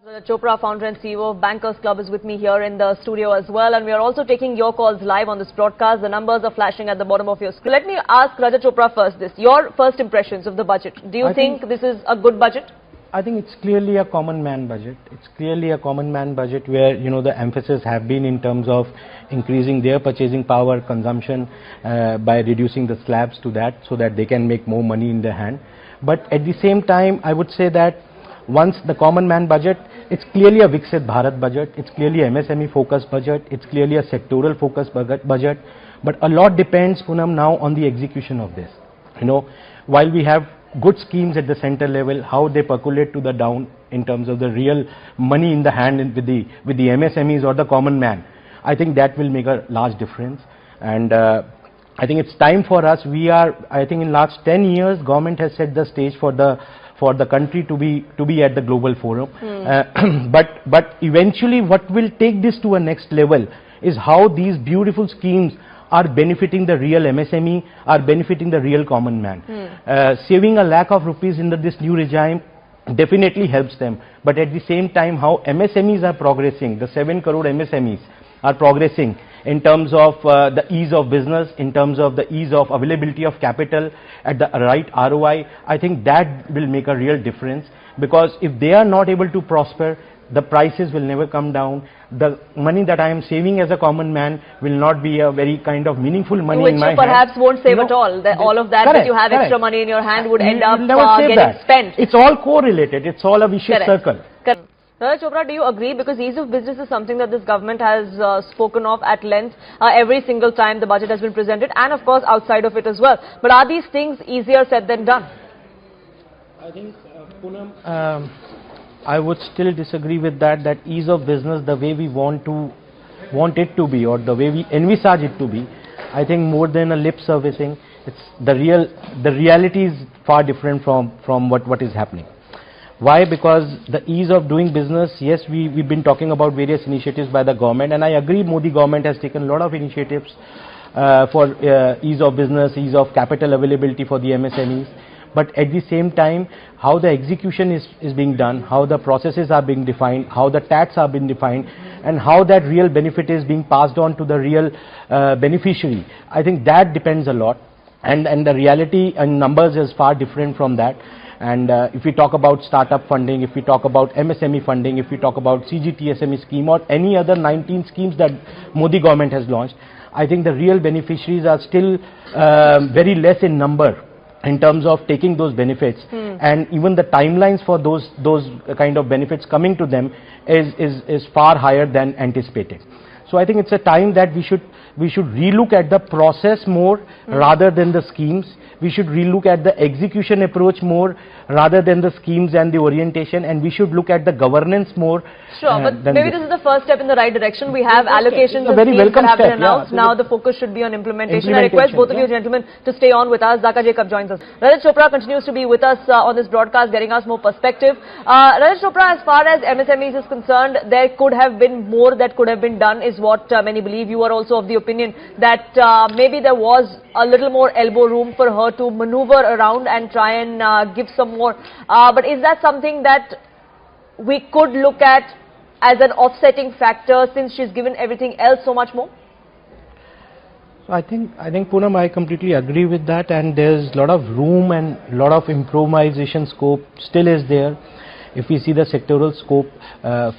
Rajat Chopra, founder and CEO of BankersKlub, is with me here in the studio as well, and we are also taking your calls live on this broadcast. The numbers are flashing at the bottom of your screen. Let me ask Rajat Chopra first this. Your first impressions of the budget. Do you think this is a good budget? I think it's clearly a common man budget. It's clearly a common man budget where, the emphasis have been in terms of increasing their purchasing power, consumption by reducing the slabs to that so that they can make more money in their hand. But at the same time, I would say that once the common man budget, it's clearly a Viksit Bharat budget, it's clearly a MSME focused budget, it's clearly a sectoral focused budget, but a lot depends, Poonam, now on the execution of this. While we have good schemes at the center level, how they percolate to the down in terms of the real money in the hand with the MSMEs or the common man, I think that will make a large difference. And I think it's time for us. I think in last 10 years, government has set the stage for the country to be at the global forum. But eventually what will take this to a next level is how these beautiful schemes are benefiting the real MSME, are benefiting the real common man. Saving a lakh of rupees in this new regime definitely helps them. But at the same time, how MSMEs are progressing, the 7 crore MSMEs are progressing in terms of the ease of business, in terms of the ease of availability of capital at the right ROI, I think that will make a real difference, because if they are not able to prosper, the prices will never come down. The money that I am saving as a common man will not be a very kind of meaningful money in my hand. Which you perhaps won't save at all. All of that that you have extra money in your hand would end up getting spent. It's all correlated. It's all a vicious circle. Correct. Rajat Chopra, do you agree? Because ease of business is something that this government has spoken of at length every single time the budget has been presented, and of course outside of it as well. But are these things easier said than done? I think, Poonam, I would still disagree with that ease of business, the way we want it to be, or the way we envisage it to be, I think more than a lip servicing, it's the reality is far different from what is happening. Why? Because the ease of doing business, yes, we've been talking about various initiatives by the government, and I agree Modi government has taken a lot of initiatives for ease of business, ease of capital availability for the MSMEs. But at the same time, how the execution is being done, how the processes are being defined, how the tax are being defined, and how that real benefit is being passed on to the real beneficiary, I think that depends a lot. And the reality and numbers is far different from that. And if we talk about startup funding, if we talk about MSME funding, if we talk about CGTSME scheme or any other 19 schemes that Modi government has launched, I think the real beneficiaries are still very less in number in terms of taking those benefits, and even the timelines for those kind of benefits coming to them is far higher than anticipated. So I think it's a time that we should relook at the process more rather than the schemes. We should relook at the execution approach more rather than the schemes and the orientation, and we should look at the governance more. Sure, but maybe this is the first step in the right direction. We have allocations and schemes that have been announced. Now the focus should be on implementation. I request both of you gentlemen to stay on with us. Zaka Jacob joins us. Rajat Chopra continues to be with us on this broadcast, getting us more perspective. Rajat Chopra, as far as MSMEs is concerned, there could have been more that could have been done, is what many believe. You are also of the opinion that maybe there was a little more elbow room for her to maneuver around and try and give some more. But is that something that we could look at as an offsetting factor, since she's given everything else so much more? So I think Poonam, I completely agree with that, and there's a lot of room and a lot of improvisation scope still is there. If we see the sectoral scope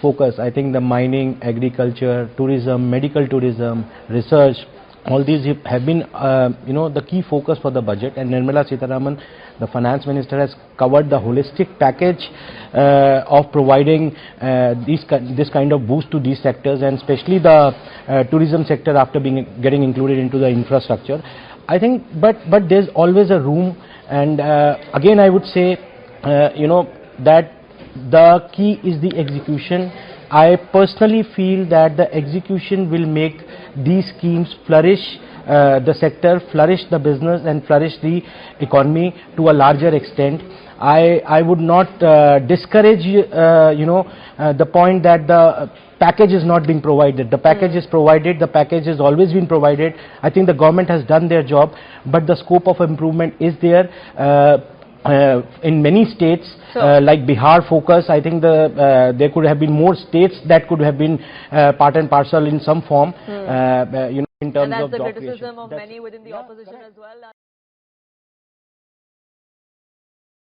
focus, I think the mining, agriculture, tourism, medical tourism, research, all these have been the key focus for the budget, and Nirmala Sitharaman, the finance minister, has covered the holistic package of providing this kind of boost to these sectors, and especially the tourism sector after getting included into the infrastructure. I think, but there's always a room, and again I would say that the key is the execution. I personally feel that the execution will make these schemes flourish, the sector, flourish the business, and flourish the economy to a larger extent. I would not discourage the point that the package is not being provided. The package is provided, the package has always been provided. I think the government has done their job, but the scope of improvement is there. in many states, like Bihar focus, I think there could have been more states that could have been part and parcel in some form, in terms of job creation. And that's the criticism of many within the opposition as well.